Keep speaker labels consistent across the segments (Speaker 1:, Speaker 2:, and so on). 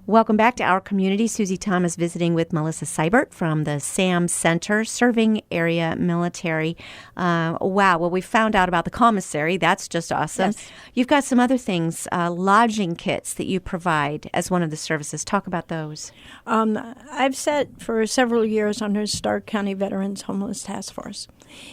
Speaker 1: Welcome back to our community. Susie Thomas visiting with Melissa Seibert from the SAM Center, Serving Area Military. Wow. Well, we found out about the commissary. That's just awesome.
Speaker 2: Yes.
Speaker 1: You've got some other things, lodging kits that you provide as one of the services. Talk about those.
Speaker 2: I've sat for several years on the Stark County Veterans Homeless Task Force.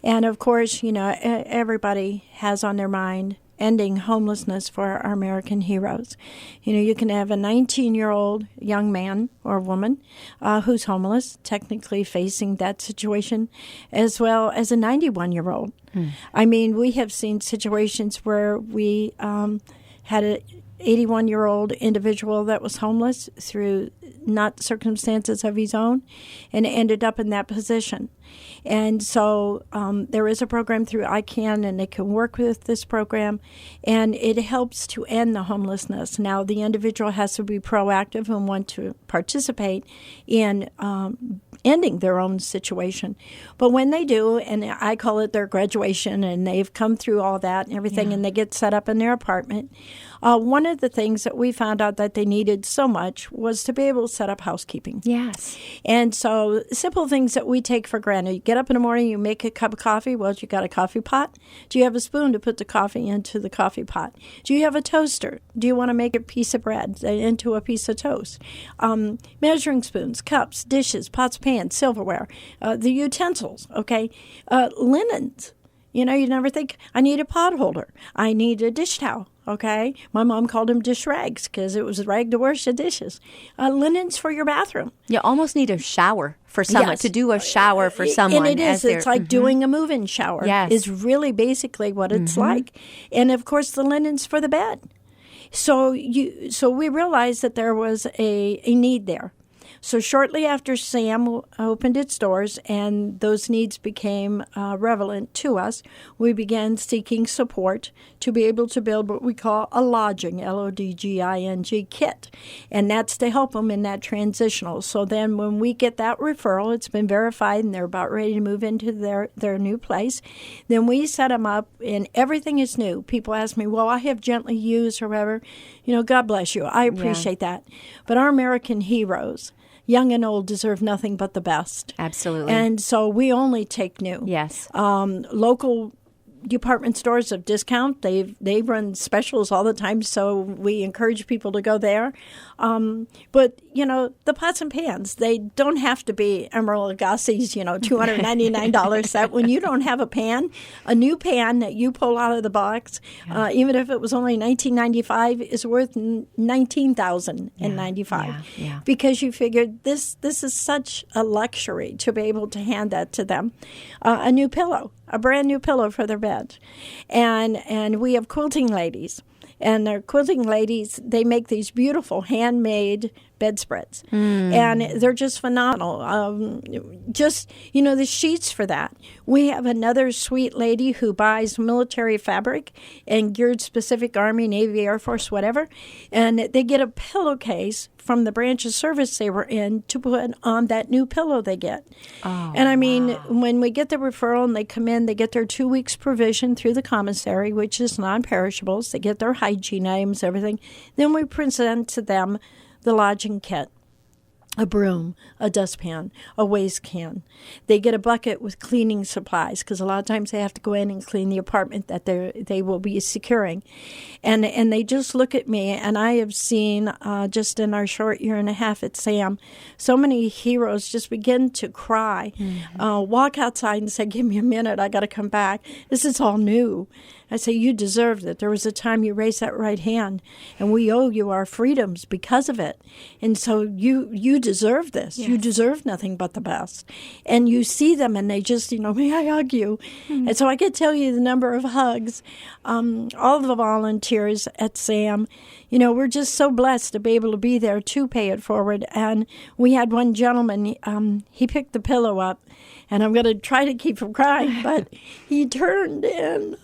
Speaker 2: And, of course, everybody has on their mind ending homelessness for our American heroes. You can have a 19-year-old young man or woman who's homeless, technically facing that situation, as well as a 91-year-old. I mean, we have seen situations where we had an 81-year-old individual that was homeless through not circumstances of his own and ended up in that position. And so there is a program through ICANN, and they can work with this program, and it helps to end the homelessness. Now, the individual has to be proactive and want to participate in ending their own situation. But when they do, and I call it their graduation, and they've come through all that and everything, and they get set up in their apartment, one of the things that we found out that they needed so much was to be able to set up housekeeping.
Speaker 1: Yes.
Speaker 2: And so simple things that we take for granted. You get up in the morning, you make a cup of coffee. Well, you got a coffee pot? Do you have a spoon to put the coffee into the coffee pot? Do you have a toaster? Do you want to make a piece of bread into a piece of toast? Measuring spoons, cups, dishes, pots, pans, silverware, the utensils, okay? Linens. You never think, I need a pot holder. I need a dish towel, okay? My mom called them dish rags because it was a rag to wash the dishes. Linens for your bathroom.
Speaker 1: You almost need a shower for someone, to do a shower for someone.
Speaker 2: And it is. It's like doing a move-in shower.
Speaker 1: Yes.
Speaker 2: Is really basically what it's like. And, of course, the linens for the bed. So we realized that there was a need there. So shortly after SAM opened its doors and those needs became relevant to us, we began seeking support to be able to build what we call a lodging, L-O-D-G-I-N-G kit. And that's to help them in that transitional. So then when we get that referral, it's been verified and they're about ready to move into their new place, then we set them up and everything is new. People ask me, well, I have gently used or whatever. God bless you. I appreciate that. But our American heroes, young and old, deserve nothing but the best.
Speaker 1: Absolutely.
Speaker 2: And so we only take new.
Speaker 1: Yes.
Speaker 2: Local department stores of discount, they run specials all the time, so we encourage people to go there. But, the pots and pans, they don't have to be Emerald Lagasse's, $299 set. When you don't have a new pan that you pull out of the box, even if it was only $19.95, is worth $19,095.
Speaker 1: Yeah.
Speaker 2: Because you figured this is such a luxury to be able to hand that to them. A new pillow, a brand new pillow for their bed. And we have quilting ladies. And the quilting ladies, they make these beautiful handmade bedspreads. And they're just phenomenal. The sheets for that. We have another sweet lady who buys military fabric and geared specific Army, Navy, Air Force, whatever. And they get a pillowcase from the branch of service they were in to put on that new pillow they get. When we get the referral and they come in, they get their 2 weeks provision through the commissary, which is non-perishables. They get their hygiene items, everything. Then we present to them the lodging kit. A broom, a dustpan, a waste can. They get a bucket with cleaning supplies because a lot of times they have to go in and clean the apartment that they will be securing. And they just look at me, and I have seen just in our short year and a half at SAM, so many heroes just begin to cry, walk outside and say, give me a minute, I got to come back. This is all new. I say, you deserved it. There was a time you raised that right hand, and we owe you our freedoms because of it. And so you deserve this. Yes. You deserve nothing but the best. And you see them, and they just, may I hug you? And so I could tell you the number of hugs. All the volunteers at SAM, we're just so blessed to be able to be there to pay it forward. And we had one gentleman, he picked the pillow up, and I'm going to try to keep from crying, but he turned and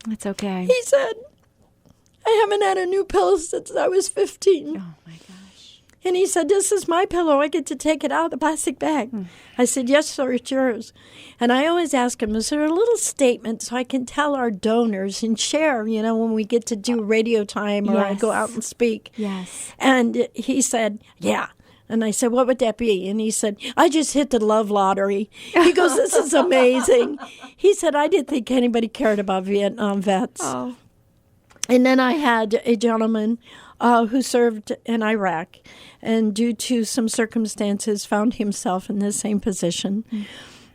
Speaker 1: That's okay.
Speaker 2: He said, I haven't had a new pillow since I was 15.
Speaker 1: Oh, my gosh.
Speaker 2: And he said, this is my pillow. I get to take it out of the plastic bag. I said, yes, sir, it's yours. And I always ask him, is there a little statement so I can tell our donors and share, when we get to do radio time or I go out and speak?
Speaker 1: Yes.
Speaker 2: And he said, yeah. And I said, what would that be? And he said, I just hit the love lottery. He goes, this is amazing. He said, I didn't think anybody cared about Vietnam vets.
Speaker 1: Oh.
Speaker 2: And then I had a gentleman who served in Iraq and due to some circumstances found himself in the same position.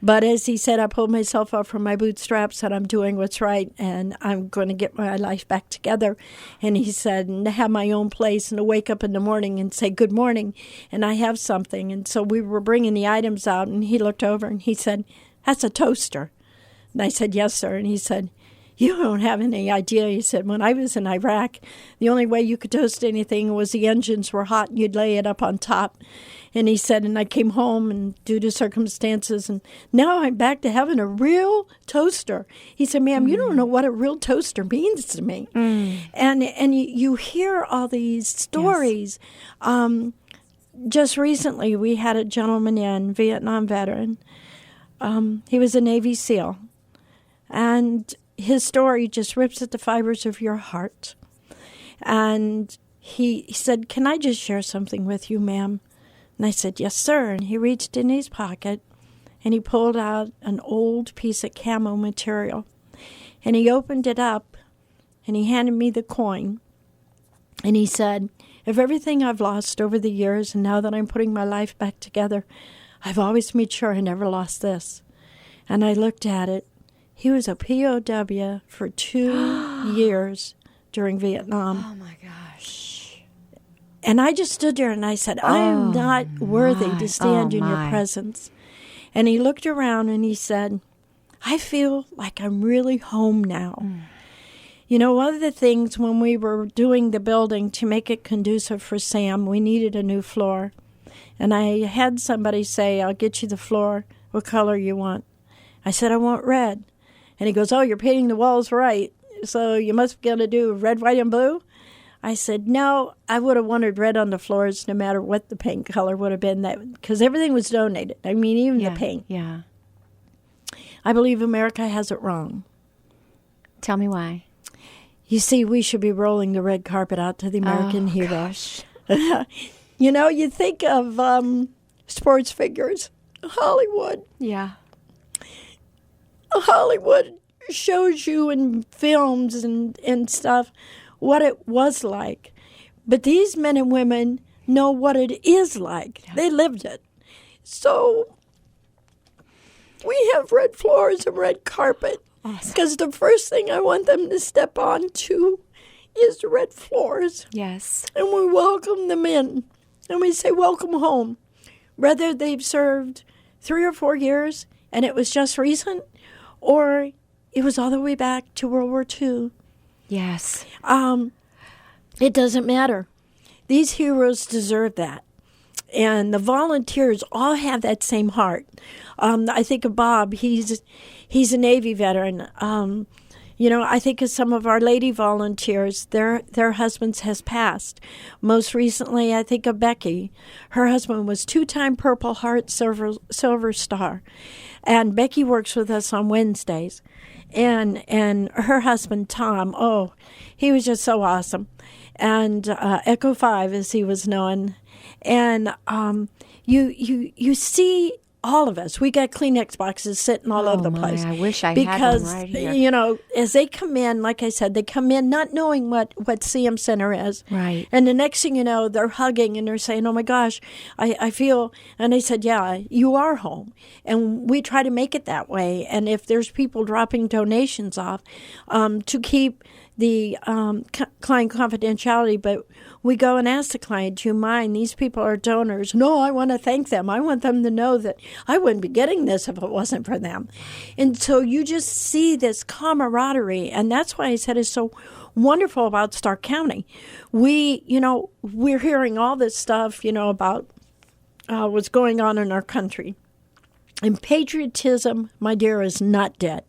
Speaker 2: But as he said, I pulled myself up from my bootstraps and I'm doing what's right and I'm going to get my life back together. And he said, and to have my own place and to wake up in the morning and say, good morning, and I have something. And so we were bringing the items out and he looked over and he said, that's a toaster. And I said, yes, sir. And he said, you don't have any idea. He said, when I was in Iraq, the only way you could toast anything was the engines were hot and you'd lay it up on top. And he said, and I came home and due to circumstances, and now I'm back to having a real toaster. He said, ma'am, you don't know what a real toaster means to me. And you hear all these stories. Yes. Just recently, we had a gentleman in, Vietnam veteran. He was a Navy SEAL. And his story just rips at the fibers of your heart. And he said, can I just share something with you, ma'am? And I said, yes, sir. And he reached in his pocket and he pulled out an old piece of camo material. And he opened it up and he handed me the coin. And he said, of everything I've lost over the years and now that I'm putting my life back together, I've always made sure I never lost this. And I looked at it. He was a POW for 2 years during Vietnam.
Speaker 1: Oh, my gosh.
Speaker 2: And I just stood there and I said, I am not worthy to stand in your presence. And he looked around and he said, I feel like I'm really home now. One of the things when we were doing the building to make it conducive for Sam, we needed a new floor. And I had somebody say, I'll get you the floor. What color you want? I said, I want red. And he goes, oh, you're painting the walls right, so you must be going to do red, white, and blue? I said, no, I would have wanted red on the floors no matter what the paint color would have been, because everything was donated. I mean, even the paint.
Speaker 1: Yeah.
Speaker 2: I believe America has it wrong.
Speaker 1: Tell me why.
Speaker 2: You see, we should be rolling the red carpet out to the American heroes. You think of sports figures, Hollywood.
Speaker 1: Yeah.
Speaker 2: Hollywood shows you in films and stuff what it was like. But these men and women know what it is like. Yeah. They lived it. So we have red floors and red carpet. Awesome. Because the first thing I want them to step onto is the red floors.
Speaker 1: Yes.
Speaker 2: And we welcome them in. And we say, welcome home. Whether they've served 3 or 4 years and it was just recent, or it was all the way back to World War II.
Speaker 1: Yes.
Speaker 2: It doesn't matter. These heroes deserve that. And the volunteers all have that same heart. I think of Bob. He's a Navy veteran. I think of some of our lady volunteers. Their husbands has passed. Most recently, I think of Becky. Her husband was 2-time Purple Heart Silver Star. And Becky works with us on Wednesdays. And her husband, Tom, he was just so awesome. And Echo 5, as he was known. And you see all of us. We got Kleenex boxes sitting all over the place.
Speaker 1: I wish I had one right here.
Speaker 2: Because, as they come in, like I said, they come in not knowing what CM Center is.
Speaker 1: Right.
Speaker 2: And the next thing you know, they're hugging and they're saying, oh, my gosh, I feel, and I said, yeah, you are home. And we try to make it that way. And if there's people dropping donations off to keep the client confidentiality, but we go and ask the client, do you mind? These people are donors. No, I want to thank them. I want them to know that I wouldn't be getting this if it wasn't for them. And so you just see this camaraderie, and that's why I said it's so wonderful about Stark County. We're hearing all this stuff, about what's going on in our country. And patriotism, my dear, is not dead.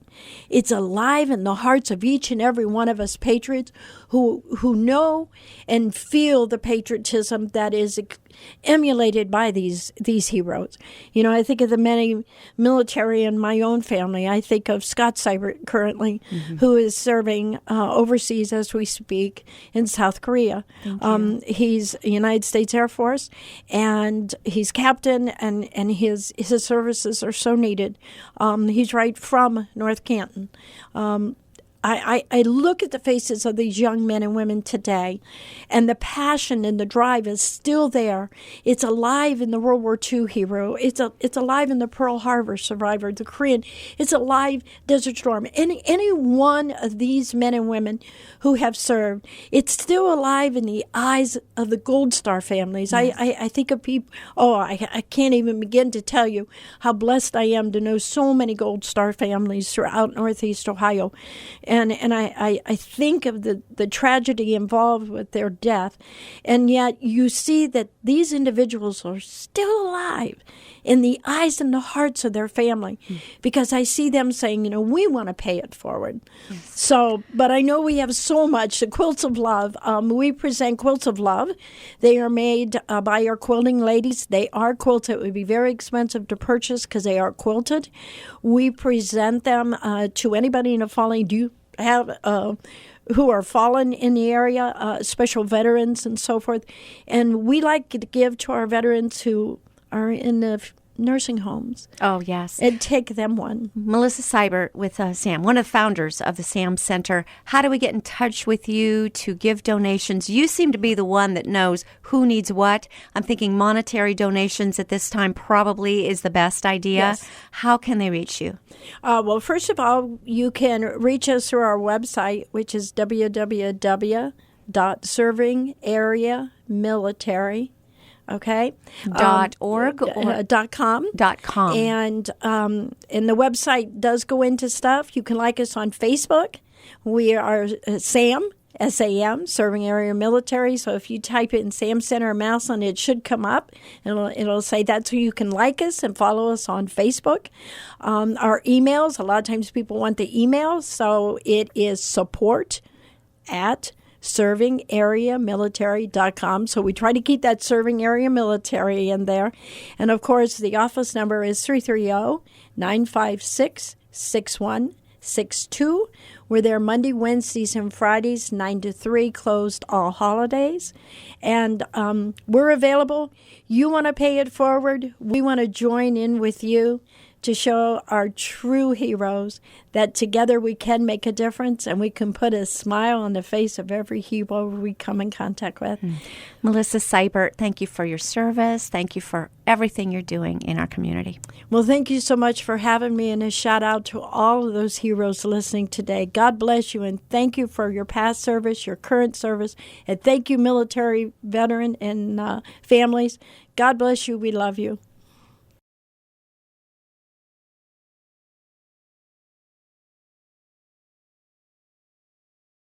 Speaker 2: It's alive in the hearts of each and every one of us patriots who know and feel the patriotism that is emulated by these heroes. You know, I think of the many military in my own family. I think of Scott Seibert currently, who is serving overseas as we speak in South Korea. He's United States Air Force, and he's captain, and his services are so needed. He's right from North Canton. I look at the faces of these young men and women today, and the passion and the drive is still there. It's alive in the World War II hero. It's alive in the Pearl Harbor survivor, the Korean. It's alive Desert Storm. Any one of these men and women who have served, it's still alive in the eyes of the Gold Star families. Yes. I think of people, I can't even begin to tell you how blessed I am to know so many Gold Star families throughout Northeast Ohio. And I think of the tragedy involved with their death, and yet you see that these individuals are still alive in the eyes and the hearts of their family, because I see them saying, you know, we want to pay it forward. Yes. So, but I know we have so much. The Quilts of Love, we present Quilts of Love. They are made by our quilting ladies. They are quilted. It would be very expensive to purchase because they are quilted. We present them to anybody in a falling. Do you have who are fallen in the area, special veterans and so forth. And we like to give to our veterans who are in the nursing homes.
Speaker 1: Oh, yes.
Speaker 2: And take them one.
Speaker 1: Melissa Seibert with SAM, one of the founders of the SAM Center. How do we get in touch with you to give donations? You seem to be the one that knows who needs what. I'm thinking monetary donations at this time probably is the best idea. Yes. How can they reach you?
Speaker 2: Well, first of all, you can reach us through our website, which is www.servingareamilitary.com. Okay.
Speaker 1: .org or
Speaker 2: .com.
Speaker 1: .com.
Speaker 2: And the website does go into stuff. You can like us on Facebook. We are SAM, S-A-M, Serving Area Military. So if you type in SAM Center Massillon, it should come up. It'll say that's who you can like us and follow us on Facebook. Our emails, a lot of times people want the email. So it is support@servingareamilitary.com. So we try to keep that serving area military in there. And, of course, the office number is 330-956-6162. We're there Monday, Wednesdays, and Fridays, 9 to 3, closed all holidays. And we're available. You want to pay it forward. We want to join in with you to show our true heroes that together we can make a difference and we can put a smile on the face of every hero we come in contact with.
Speaker 1: Melissa Seibert, thank you for your service. Thank you for everything you're doing in our community.
Speaker 2: Well, thank you so much for having me, and a shout out to all of those heroes listening today. God bless you, and thank you for your past service, your current service, and thank you, military veteran and families. God bless you. We love you.